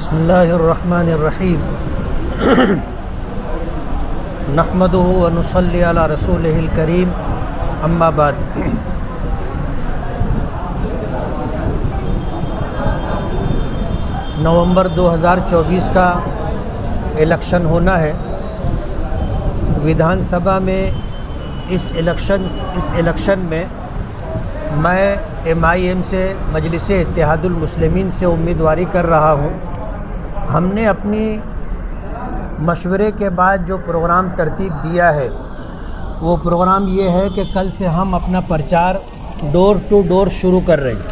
बिस्मिल्लाहिर्रहमानिर्रहीम नहमदुहु व नुसल्ली अला रसूलिहिल करीम अम्मा बाद। नवंबर 2024 का इलेक्शन होना है। विधानसभा में इस इलेक्शन में मैं MIM से मजलिस इत्तेहादुल मुस्लिमीन से उम्मीदवारी कर रहा हूँ। हमने अपनी मशवरे के बाद जो प्रोग्राम तरतीब दिया है वो प्रोग्राम ये है कि कल से हम अपना प्रचार डोर टू डोर शुरू कर रहे हैं।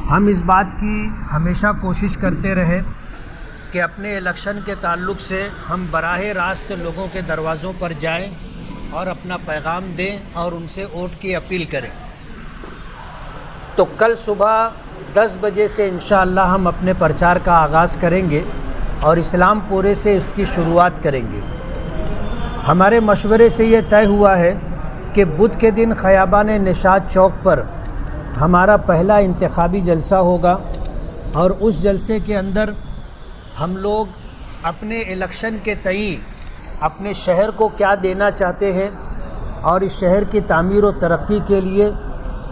हम इस बात की हमेशा कोशिश करते रहे कि अपने इलेक्शन के ताल्लुक़ से हम बराह रास्त लोगों के दरवाज़ों पर जाएं और अपना पैगाम दें और उनसे वोट की अपील करें। तो कल सुबह 10 बजे से इंशाअल्लाह हम अपने प्रचार का आगाज़ करेंगे और इस्लामपुरे से इसकी शुरुआत करेंगे। हमारे मशवरे से ये तय हुआ है कि बुध के दिन ख़याबान निशात चौक पर हमारा पहला इंतखाबी जलसा होगा और उस जलसे के अंदर हम लोग अपने इलेक्शन के तई अपने शहर को क्या देना चाहते हैं और इस शहर की तामीर व तरक्की के लिए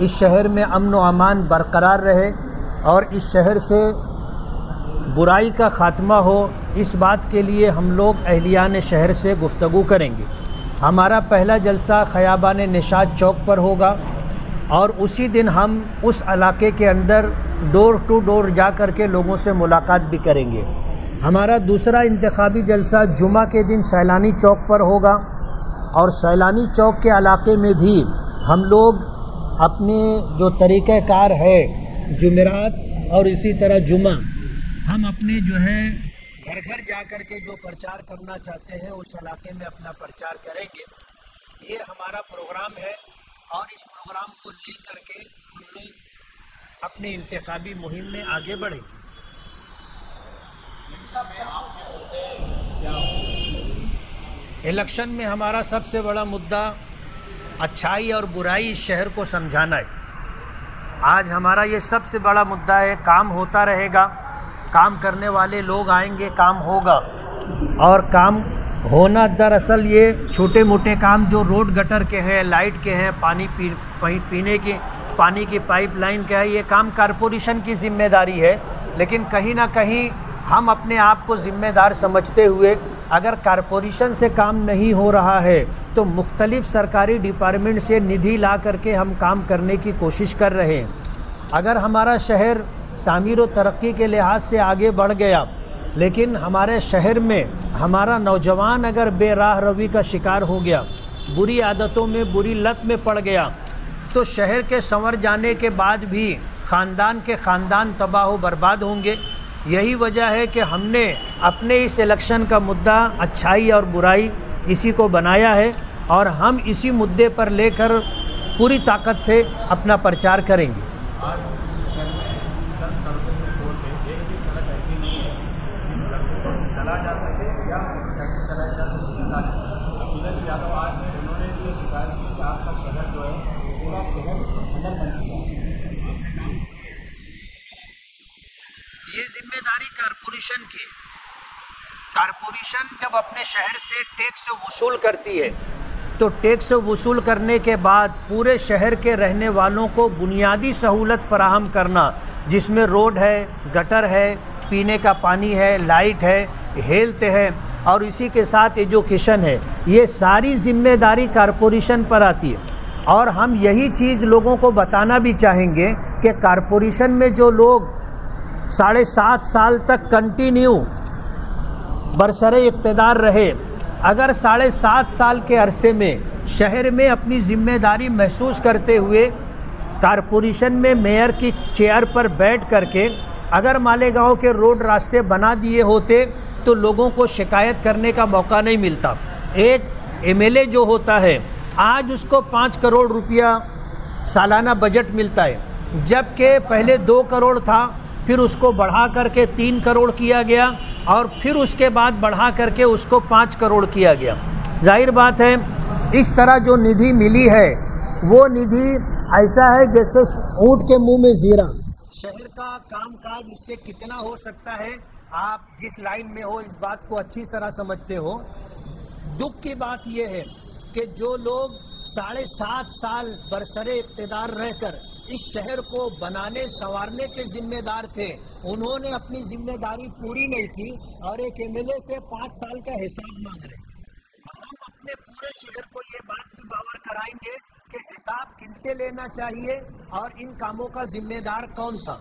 इस शहर में अमन व अमान बरकरार रहे और इस शहर से बुराई का ख़ात्मा हो, इस बात के लिए हम लोग अहलियान शहर से गुफ्तगू करेंगे। हमारा पहला जलसा ख़याबान निशात चौक पर होगा और उसी दिन हम उस इलाके के अंदर डोर टू डोर जा कर के लोगों से मुलाकात भी करेंगे। हमारा दूसरा इंतखाबी जलसा जुमा के दिन सैलानी चौक पर होगा और सैलानी चौक के इलाके में भी हम लोग अपने जो तरीक़ाकार है जुमेरात और इसी तरह जुमा, हम अपने जो है घर घर जा कर के जो प्रचार करना चाहते हैं उस इलाके में अपना प्रचार करेंगे। ये हमारा प्रोग्राम है और इस प्रोग्राम को ले करके हम लोग अपनी इंतखाबी मुहिम में आगे बढ़ेंगे। इलेक्शन में हमारा सबसे बड़ा मुद्दा अच्छाई और बुराई इस शहर को समझाना है। आज हमारा ये सबसे बड़ा मुद्दा है। काम होता रहेगा, काम करने वाले लोग आएंगे, काम होगा और काम होना दरअसल ये छोटे मोटे काम जो रोड गटर के हैं, लाइट के हैं, पीने के पानी की पाइपलाइन का है, ये काम कारपोरेशन की ज़िम्मेदारी है। लेकिन कहीं ना कहीं हम अपने आप को ज़िम्मेदार समझते हुए अगर कारपोरेशन से काम नहीं हो रहा है तो मुख्तलिफ़ सरकारी डिपार्टमेंट से निधि ला करके हम काम करने की कोशिश कर रहे हैं। अगर हमारा शहर तामीर व तरक्की के लिहाज से आगे बढ़ गया लेकिन हमारे शहर में हमारा नौजवान अगर बेराह रवी का शिकार हो गया, बुरी आदतों में, बुरी लत में पड़ गया, तो शहर के संवर जाने के बाद भी ख़ानदान के ख़ानदान तबाह व बर्बाद होंगे। यही वजह है कि हमने अपने इस इलेक्शन का मुद्दा अच्छाई और बुराई इसी को बनाया है और हम इसी मुद्दे पर लेकर पूरी ताकत से अपना प्रचार करेंगे। ये जिम्मेदारी कारपोरेशन की है। कारपोरेशन जब अपने शहर से टैक्स वसूल करती है तो टैक्स वसूल करने के बाद पूरे शहर के रहने वालों को बुनियादी सहूलत फराहम करना, जिसमें रोड है, गटर है, पीने का पानी है, लाइट है, हेल्थ है और इसी के साथ एजुकेशन है, ये सारी जिम्मेदारी कारपोरेशन पर आती है। और हम यही चीज़ लोगों को बताना भी चाहेंगे कि कारपोरेशन में जो लोग 7.5 साल तक कंटिन्यू बरसरे इक़्तिदार रहे, अगर 7.5 साल के अरसे में शहर में अपनी ज़िम्मेदारी महसूस करते हुए कारपोरेशन में मेयर की चेयर पर बैठ करके अगर मालेगांव के रोड रास्ते बना दिए होते तो लोगों को शिकायत करने का मौका नहीं मिलता। एक MLA जो होता है आज उसको 5 करोड़ रुपया सालाना बजट मिलता है, जबकि पहले 2 करोड़ था, फिर उसको बढ़ा करके 3 करोड़ किया गया और फिर उसके बाद बढ़ा करके उसको 5 करोड़ किया गया। जाहिर बात है इस तरह जो निधि मिली है वो निधि ऐसा है जैसे ऊँट के मुंह में जीरा, शहर का कामकाज इससे कितना हो सकता है, आप जिस लाइन में हो इस बात को अच्छी तरह समझते हो। दुख की बात यह है कि जो लोग 7.5 साल बरसरे इक़्तिदार रहकर इस शहर को बनाने संवारने के जिम्मेदार थे, उन्होंने अपनी जिम्मेदारी पूरी नहीं की और एक एमएलए से 5 साल का हिसाब मांग रहे। हम अपने पूरे शहर को ये बात भी बावर कराएंगे कि हिसाब किनसे लेना चाहिए और इन कामों का जिम्मेदार कौन था।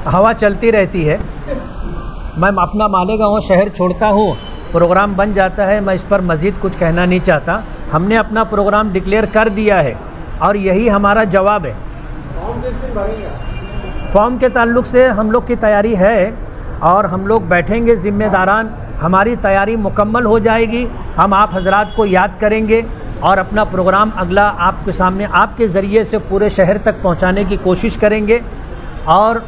हवा चलती रहती है, मैं अपना मालेगांव शहर छोड़ता हूँ, प्रोग्राम बन जाता है, मैं इस पर मज़ीद कुछ कहना नहीं चाहता। हमने अपना प्रोग्राम डिक्लेयर कर दिया है और यही हमारा जवाब है। फॉर्म के ताल्लुक से हम लोग की तैयारी है और हम लोग बैठेंगे ज़िम्मेदारान, हमारी तैयारी मुकम्मल हो जाएगी। हम आप हजरात को याद करेंगे और अपना प्रोग्राम अगला आपके सामने आपके ज़रिए से पूरे शहर तक पहुंचाने की कोशिश करेंगे और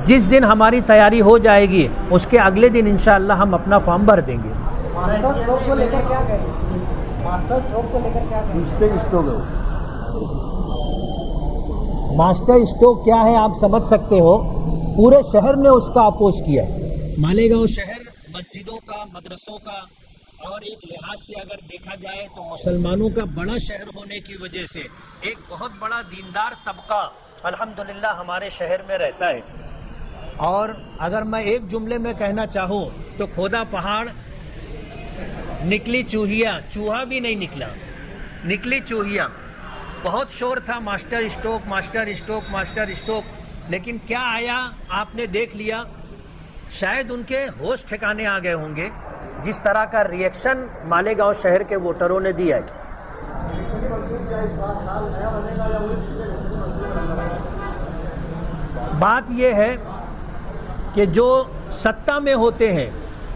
जिस दिन हमारी तैयारी हो जाएगी उसके अगले दिन इंशाअल्लाह हम अपना फॉर्म भर देंगे। मास्टर स्ट्रोक को लेकर क्या कहें? मास्टर स्ट्रोक को लेकर क्या कहें? मास्टर स्ट्रोक क्या है आप समझ सकते हो, पूरे शहर ने उसका अपोज किया है। मालेगांव शहर मस्जिदों का, मदरसों का और एक लिहाज से अगर देखा जाए तो मुसलमानों का बड़ा शहर होने की वजह से एक बहुत बड़ा दीनदार तबका अल्हम्दुलिल्लाह हमारे शहर में रहता है। और अगर मैं एक जुमले में कहना चाहूँ तो खोदा पहाड़, निकली चूहिया, चूहा भी नहीं निकला, निकली चूहिया। बहुत शोर था master stroke, master stroke, master stroke, लेकिन क्या आया आपने देख लिया। शायद उनके होश ठिकाने आ गए होंगे जिस तरह का रिएक्शन मालेगांव शहर के वोटरों ने दिया है। बात यह है कि जो सत्ता में होते हैं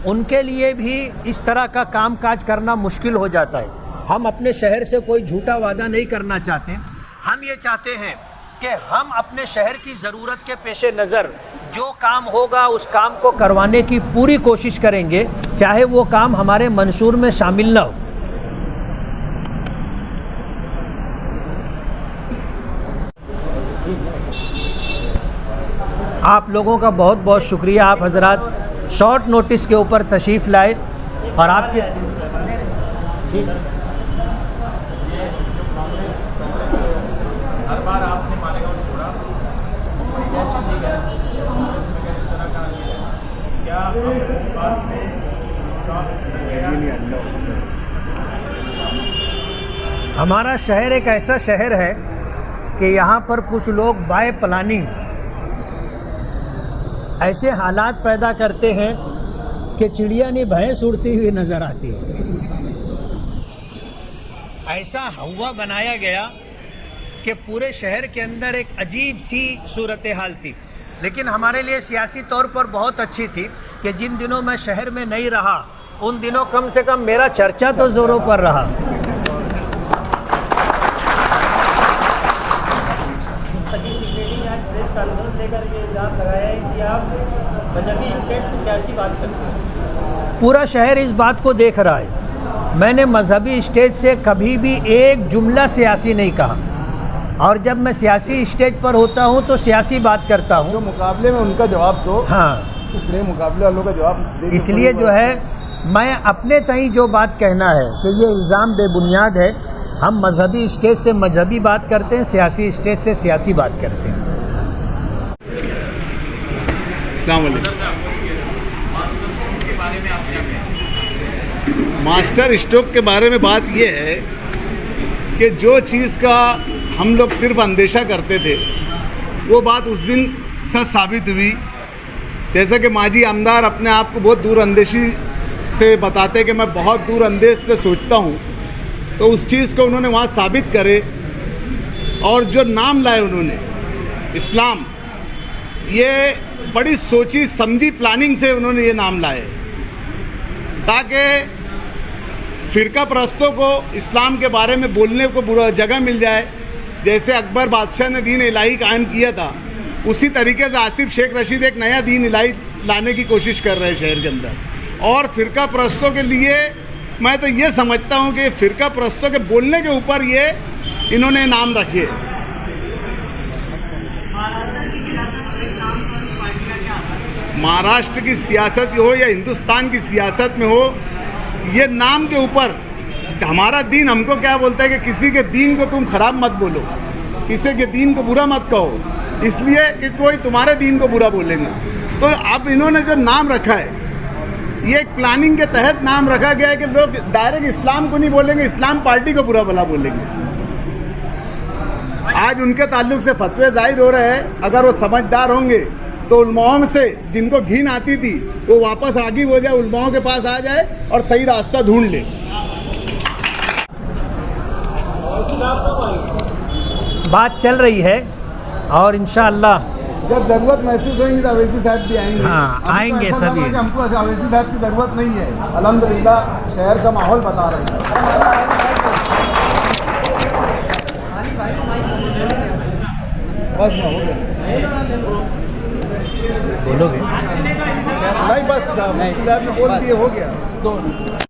उनके लिए भी इस तरह का कामकाज करना मुश्किल हो जाता है। हम अपने शहर से कोई झूठा वादा नहीं करना चाहते। हम ये चाहते हैं कि हम अपने शहर की ज़रूरत के पेश नज़र जो काम होगा उस काम को करवाने की पूरी कोशिश करेंगे, चाहे वो काम हमारे मंशूर में शामिल ना हो। आप लोगों का बहुत बहुत शुक्रिया, आप हजरात शॉर्ट नोटिस के ऊपर तशरीफ़ लाए और आपके हर बार आपने मालेगांव छोड़ा, क्या इस बात में हमारा शहर एक ऐसा शहर है कि यहाँ पर कुछ लोग बाय प्लानिंग ऐसे हालात पैदा करते हैं कि चिड़िया ने भैंस उड़ती हुई नज़र आती है। ऐसा हवा बनाया गया कि पूरे शहर के अंदर एक अजीब सी सूरत हाल थी, लेकिन हमारे लिए सियासी तौर पर बहुत अच्छी थी कि जिन दिनों मैं शहर में नहीं रहा उन दिनों कम से कम मेरा चर्चा तो ज़ोरों पर रहा। पूरा शहर इस बात को देख रहा है। मैंने मजहबी स्टेज से कभी भी एक जुमला सियासी नहीं कहा और जब मैं सियासी स्टेज पर होता हूं तो सियासी बात करता हूं। जो मुकाबले में उनका जवाब दो, हाँ, इतने मुकाबले वालों का जवाब इसलिए जो है मैं अपने तई जो बात कहना है कि ये इल्ज़ाम बेबुनियाद है। हम मजहबी स्टेज से मजहबी बात करते हैं, सियासी स्टेज से सियासी बात करते हैं। अस्सलाम वालेकुम। मास्टर स्ट्रोक के बारे में बात यह है कि जो चीज़ का हम लोग सिर्फ अंदेशा करते थे वो बात उस दिन सच साबित हुई। जैसा कि माजी आमदार अपने आप को बहुत दूर अंदेशी से बताते कि मैं बहुत दूर अंदेश से सोचता हूँ, तो उस चीज़ को उन्होंने वहाँ साबित करे। और जो नाम लाए उन्होंने इस्लाम, ये बड़ी सोची समझी प्लानिंग से उन्होंने ये नाम लाए ताकि फ़िरका परस्तों को इस्लाम के बारे में बोलने को बुरा जगह मिल जाए। जैसे अकबर बादशाह ने दीन इलाही कायम किया था, उसी तरीके से आसिफ शेख रशीद एक नया दीन इलाही लाने की कोशिश कर रहे हैं शहर के अंदर। और फ़िरका परस्तों के लिए मैं तो ये समझता हूँ कि फ़िरका परस्तों के बोलने के ऊपर ये इन्होंने नाम रखे। महाराष्ट्र की सियासत हो या हिंदुस्तान की सियासत में हो, ये नाम के ऊपर हमारा दीन हमको क्या बोलता है कि किसी के दीन को तुम खराब मत बोलो, किसी के दीन को बुरा मत कहो, इसलिए कि कोई तुम्हारे दीन को बुरा बोलेगा। तो अब इन्होंने जो नाम रखा है, ये एक प्लानिंग के तहत नाम रखा गया है कि लोग डायरेक्ट इस्लाम को नहीं बोलेंगे, इस्लाम पार्टी को बुरा भला बोलेंगे। आज उनके ताल्लुक से फतवे जाहिर हो रहे हैं। अगर वो समझदार होंगे तो उलमाओं से जिनको घिन आती थी वो वापस आगे हो जाए, उलमाओं के पास आ जाए और सही रास्ता ढूंढ ले। बात चल रही है और इंशाअल्लाह जब जरूरत महसूस होगी तो अवैसी साहब भी आएंगे। हाँ, आएंगे तो सभी। हमको अवैसी साहब की जरूरत नहीं है, अल्हम्दुलिल्लाह शहर का माहौल बता रहे हैं। बस ना हो गया, बोलोगे नहीं बस साहब ने बोल दिए, हो गया।